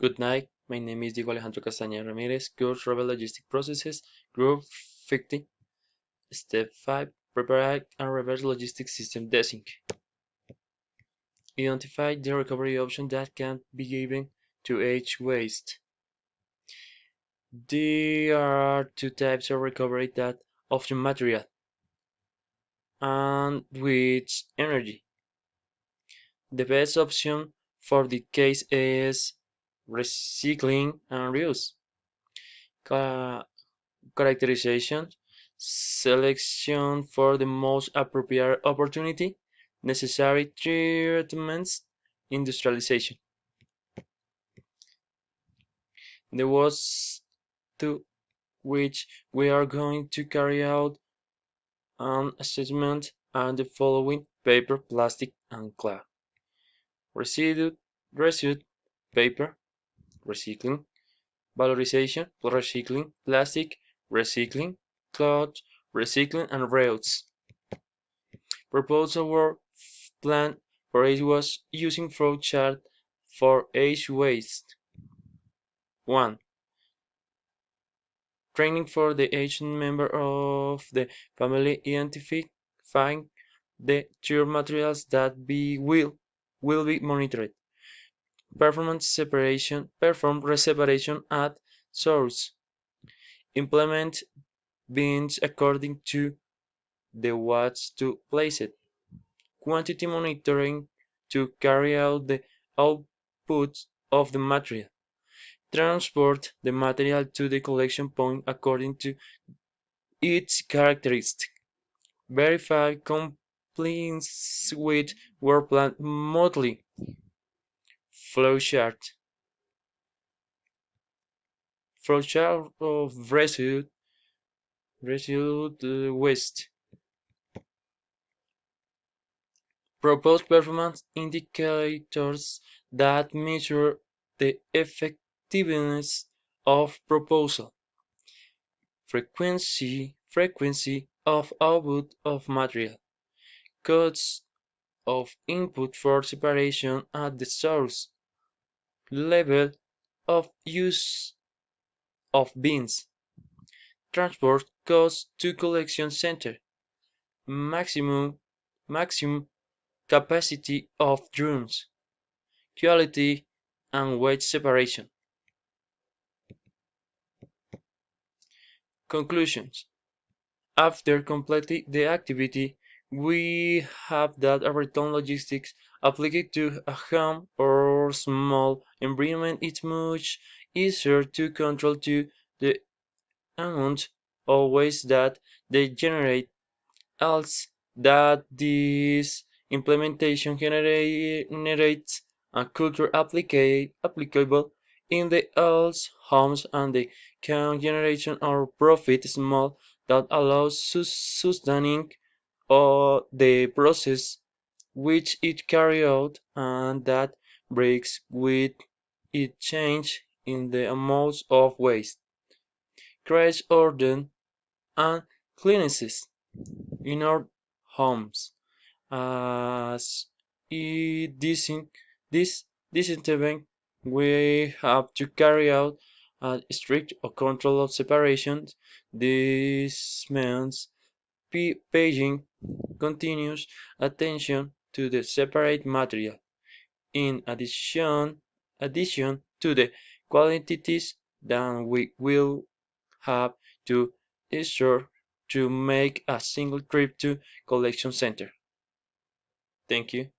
Good night. My name is Diego Alejandro Castaña Ramirez, Coach Rebel Logistic Processes, Group 50, Step 5, Prepare and Reverse Logistics System Design. Identify the recovery option that can be given to each waste. There are two types of recovery that of the material and with energy. The best option for the case is recycling and reuse. Ca- Characterization, selection for the most appropriate opportunity, necessary treatments, industrialization. The was to which we are going to carry out an assessment and the following paper, plastic, and glass. Residue, paper, recycling, valorization, recycling, plastic, recycling, cloth, recycling, and rails. Proposal work plan for it was using flow chart for each waste. 1. Training for the each member of the family identifying the tier materials that will be monitored. Perform separation at source. Implement bins according to the watts to place it. Quantity monitoring to carry out the output of the material. Transport the material to the collection point according to its characteristics. Verify compliance with work plan monthly. Flowchart. Flowchart of residue waste. Propose performance indicators that measure the effectiveness of proposal. Frequency of output of material. Costs of input for separation at the source. Level of use of bins. Transport cost to collection center. Maximum maximum capacity of drums. Quality and weight separation. Conclusions. After completing the activity, we have that a return logistics applied to a home or small environment is much easier to control to the amount of waste that they generate, else that this implementation generates a culture applicable in the else homes and the can generation or profit small that allows sustaining the process which it carry out and that breaks with it change in the amounts of waste, creates order and cleanliness in our homes. As it this disintervene, we have to carry out a strict control of separations. This means paying continuous attention to the separate material. In addition to the quantities that we will have to ensure to make a single trip to collection center. Thank you.